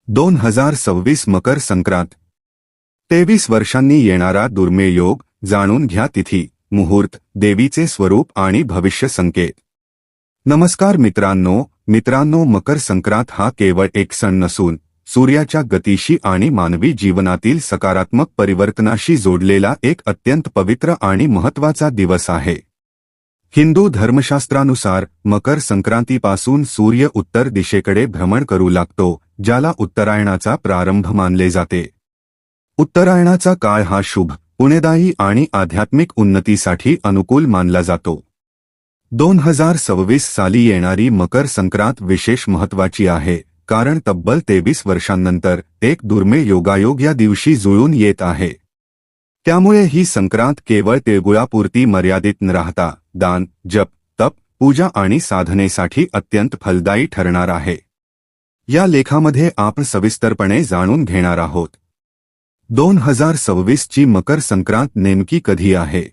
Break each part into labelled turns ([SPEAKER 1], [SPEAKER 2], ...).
[SPEAKER 1] 2026 मकर संक्रांत 23 वर्षांनी येणारा दुर्मिळ योग जाणून घ्या तिथी, मुहूर्त, देवीचे स्वरूप आणि भविष्य संकेत। नमस्कार मित्रांनो, मकर संक्रांत हा केवळ एक सण नसून सूर्याच्या गतीशी आणि मानवी जीवनातील सकारात्मक परिवर्तनाशी जोडलेला एक अत्यंत पवित्र आणि महत्त्वाचा दिवस आहे। हिंदू धर्मशास्त्रानुसार मकर संक्रांतीपासून सूर्य उत्तर दिशेकडे भ्रमण करू लागतो, ज्याला उत्तरायणाचा प्रारंभ मानले जाते। उत्तरायणाचा काळ हा शुभ, पुण्यदायी आणि आध्यात्मिक उन्नतीसाठी अनुकूल मानला जातो। 2026 साली येणारी मकर संक्रांत विशेष महत्त्वाची आहे, कारण तब्बल 23 वर्षांनंतर एक दुर्मिळ योगायोग या दिवशी जुळून येत आहे। त्यामुळे ही संक्रांत केवळ तिळगुळापुरती मर्यादित न राहता दान, जप, तप, पूजा आणि साधनेसाठी अत्यंत फलदायी ठरणार आहे। या लेखामध्ये आपण सविस्तरपणे जाणून घेणार आहोत 2026 ची मकर संक्रांत नेमकी कधी आहे,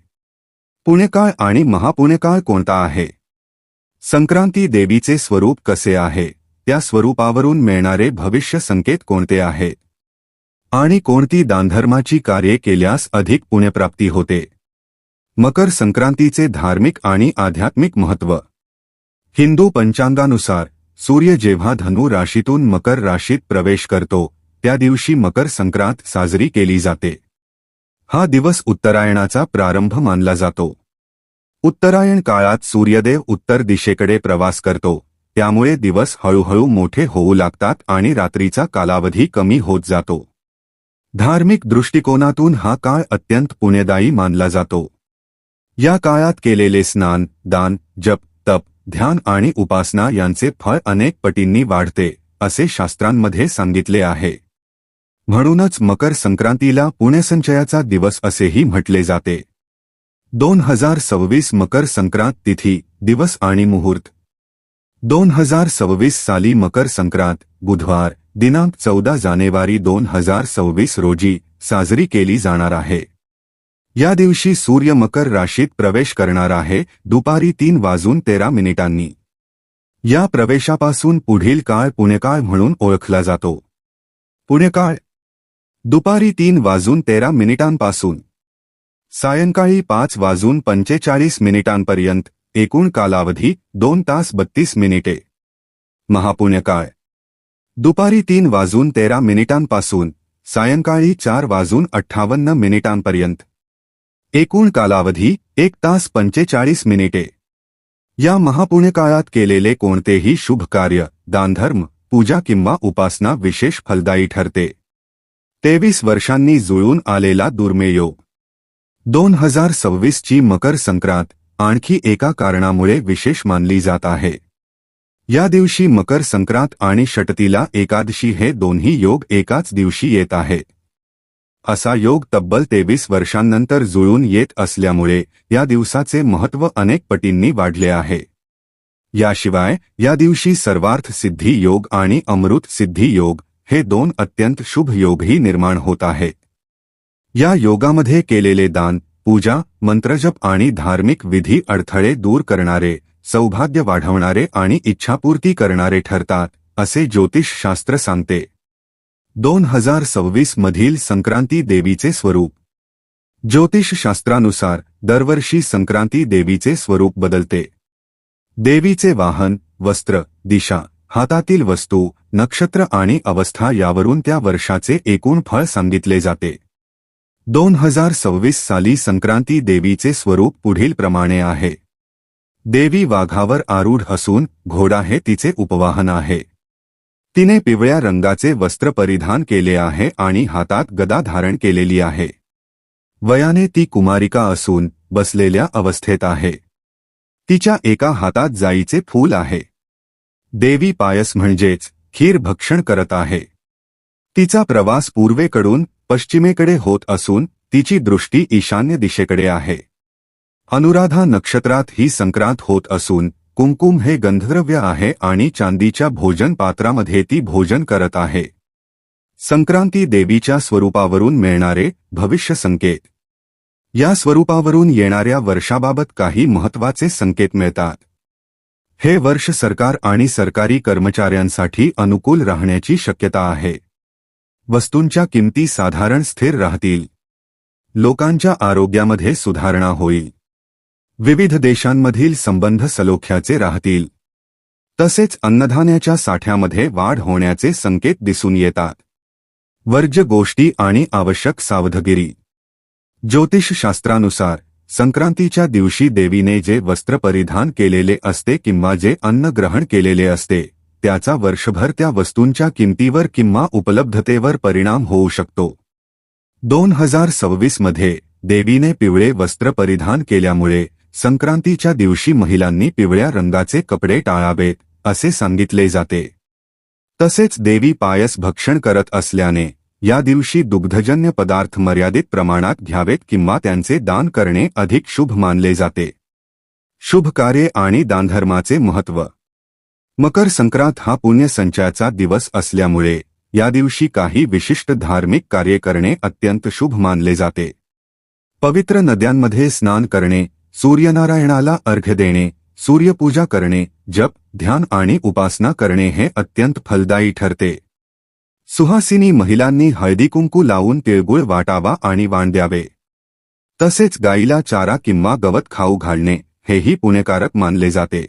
[SPEAKER 1] पुण्यकाळ आणि महापुण्यकाळ कोणता आहे, संक्रांती देवीचे स्वरूप कसे आहे, त्या स्वरूपावरून मिळणारे भविष्य संकेत कोणते आहेत आणि कोणती दानधर्माची कार्ये केल्यास अधिक पुण्यप्राप्ती होते। मकर संक्रांतीचे धार्मिक आणि आध्यात्मिक महत्त्व। हिंदू पंचांगानुसार सूर्य जेव्हा धनु राशीतून मकर राशीत प्रवेश करतो त्या दिवशी मकर संक्रांत साजरी केली जाते। हा दिवस उत्तरायणाचा प्रारंभ मानला जातो। उत्तरायण काळात सूर्यदेव उत्तर दिशेकडे प्रवास करतो, त्यामुळे दिवस हळूहळू मोठे होऊ लागतात आणि रात्रीचा कालावधी कमी होत जातो। धार्मिक दृष्टिकोनातून हा काळ अत्यंत पुण्यदायी मानला जातो। या काळात केलेले स्नान, दान, जप, तप, ध्यान आणि उपासना यांचे फळ अनेक पटींनी वाढते, असे शास्त्रांमध्ये सांगितले आहे। म्हणूनच मकर संक्रांतीला पुण्यसंचयाचा दिवस असेही म्हटले जाते। 2026 मकर संक्रांत तिथी, दिवस आणि मुहूर्त। 2026 साली मकर संक्रांत बुधवार दिनांक 14 जानेवारी 2026 रोजी साजरी केली जाणार आहे। या दिवशी सूर्य मकर राशीत प्रवेश करणार आहे दुपारी 3:13 या प्रवेशापासून पुढील काळ पुण्यकाळ म्हणून ओळखला जातो। पुण्यकाळ दुपारी 3:13 पासून सायंकाळी 5:45 पर्यंत, एकूण कालावधी 2 तास 32 मिनिटे। महापुण्यकाळ दुपारी 3:13 पासून सायंकाळी 4:58 पर्यंत, एकूण कालावधी 1 तास 45 मिनिटे। या महापुण्यकाळात केलेले कोणतेही शुभ कार्य, दानधर्म, पूजा किंवा उपासना विशेष फलदायी ठरते। 23 वर्षांनी जुळून आलेला दुर्मिळ योग। 2026 ची मकर संक्रांत आणखी एका कारणामुळे विशेष मानली जात आहे। या दिवशी मकर संक्रांत आणि षटतिला एकादशी हे दोन्ही योग एकाच दिवशी येत आहेत। असा योग तब्बल 23 वर्षांनंतर जुळून येत असल्यामुळे या दिवसाचे महत्त्व अनेक पटींनी वाढले आहे। याशिवाय या दिवशी सर्वार्थ सिद्धी योग आणि अमृत सिद्धी योग हे दोन अत्यंत शुभ योगही निर्माण होत आहेत। या योगामध्ये केलेले दान, पूजा, मंत्रजप आणि धार्मिक विधी अडथळे दूर करणारे, सौभाग्य वाढवणारे आणि इच्छापूर्ती करणारे ठरतात, असे ज्योतिषशास्त्र सांगते। 2026 मधील संक्रांती देवीचे स्वरूप। ज्योतिषशास्त्रानुसार दरवर्षी संक्रांती देवीचे स्वरूप बदलते। देवीचे वाहन, वस्त्र, दिशा, हातातील वस्तू, नक्षत्र आणि अवस्था यावरून त्या वर्षाचे एकूण फळ सांगितले जाते। 2026 साली संक्रांती देवीचे स्वरूप पुढील प्रमाणे आहे। देवी वाघावर आरूढ असून घोडा हे तिचे उपवाहन आहे। तिने पिवळ्या रंगाचे वस्त्र परिधान केले आहे आणि हातात गदा धारण केलेली आहे। वयाने ती कुमारिका असून बसलेल्या अवस्थेत आहे। तिच्या एका हातात जाईचे फूल आहे। देवी पायस म्हणजेच खीर भक्षण करत आहे। तिचा प्रवास पूर्वेकडून पश्चिमेकडे होत असून तिची दृष्टी ईशान्य दिशेकडे आहे। अनुराधा नक्षत्रात ही संक्रांत होत असून कुंकुम हे गंधद्रव्य आहे आणि चांदीच्या भोजन पात्रामध्ये ती भोजन करत आहे। संक्रांती देवीच्या स्वरूपावरून मिळणारे भविष्य संकेत। या स्वरूपावरून येणाऱ्या वर्षाबाबत काही महत्त्वाचे संकेत मिळतात। हे वर्ष सरकार आणि सरकारी कर्मचाऱ्यांसाठी अनुकूल राहण्याची शक्यता आहे. वस्तूंच्या किमती साधारण स्थिर राहतील. लोकांच्या आरोग्यामध्ये सुधारणा होईल. विविध देशांमधील संबंध सलोख्याचे राहतील. तसेच अन्नधान्याच्या साठ्यामध्ये वाढ होण्याचे संकेत दिसून येतात. वर्ज्य गोष्टी आणि आवश्यक सावधगिरी. ज्योतिषशास्त्रानुसार संक्रांतीच्या दिवशी देवीने जे वस्त्र परिधान केलेले असते किंवा जे अन्न ग्रहण केलेले असते त्याचा वर्षभर त्या वस्तूंच्या किमतीवर किंवा उपलब्धतेवर परिणाम होऊ शकतो. 2026 मध्ये देवीने पिवळे वस्त्र परिधान केल्यामुळे संक्रांतीच्या दिवशी महिलांनी पिवळ्या रंगाचे कपडे टाळावेत असे सांगितले जाते. तसेच देवी पायस भक्षण करत असल्याने या दिवशी दुग्धजन्य पदार्थ मर्यादित प्रमाणात घ्यावेत किंवा त्यांचे दान करणे अधिक शुभ मानले जाते. शुभ कार्ये आणि दानधर्माचे महत्त्व. मकर संक्रांत हा पुण्यसंचयाचा दिवस असल्यामुळे या दिवशी काही विशिष्ट धार्मिक कार्ये करणे अत्यंत शुभ मानले जाते. पवित्र नद्यांमध्ये स्नान करणे, सूर्यनारायणाला अर्घ्य देणे, सूर्यपूजा करणे, जप, ध्यान आणि उपासना करणे हे अत्यंत फलदायी ठरते. सुहासिनी महिलांनी हळदीकुंकू लावून तिळगुळ वाटावा आणि वाण द्यावे. तसेच गाईला चारा किंवा गवत खाऊ घालणे हेही पुण्यकारक मानले जाते.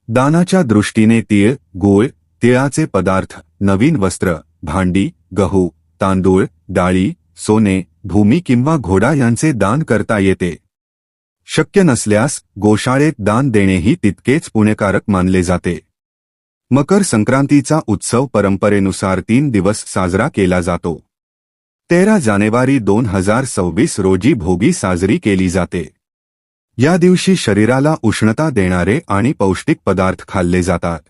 [SPEAKER 1] दानाच्या दृष्टीने तीळ, गूळ, तिळाचे पदार्थ, नवीन वस्त्र, भांडी, गहू, तांदूळ, डाळी, सोने, भूमी किंवा घोडा यांचे दान करता येते. शक्य नसल्यास गोशाळेत दान देणेही तितकेच पुण्यकारक मानले जाते. मकर संक्रांतीचा उत्सव परंपरेनुसार 3 दिवस साजरा केला जातो. 13 जानेवारी 2026 रोजी भोगी साजरी केली जाते. या दिवशी शरीराला उष्णता देणारे आणि पौष्टिक पदार्थ खाल्ले जातात.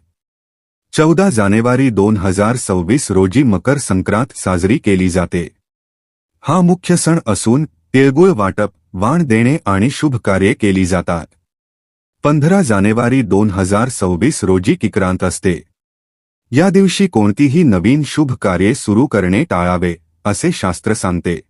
[SPEAKER 1] 14 जानेवारी 2026 रोजी मकर संक्रांत साजरी केली जाते. हा मुख्य सण असून तिळगुळ वाटप, वाण देणे आणि शुभ कार्ये केली जातात. 15 जानेवारी 2026 रोजी किक्रांत असते. या दिवशी कोणतीही नवीन शुभ कार्ये सुरू करणे टाळावे असे शास्त्र सांगते.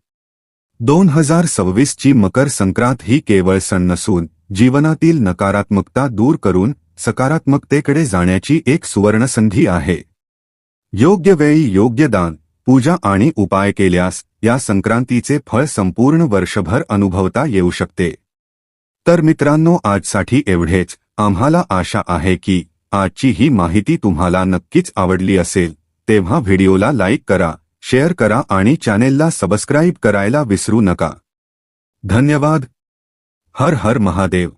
[SPEAKER 1] 2026 ची मकर संक्रांत ही केवळ सण नसून जीवनातील नकारात्मकता दूर करून सकारात्मकतेकडे जाण्याची एक सुवर्णसंधी आहे. योग्य वेळी योग्य दान, पूजा आणि उपाय केल्यास या संक्रांतीचे फळ संपूर्ण वर्षभर अनुभवता येऊ शकते. तर मित्रांनो, आजसाठी एवढेच. आम्हाला आशा आहे की आजची ही माहिती तुम्हाला नक्कीच आवडली असेल. तेव्हा व्हिडिओला लाईक करा, शेअर करा आणि चॅनेलला सबस्क्राईब करायला विसरू नका. धन्यवाद. हर हर महादेव.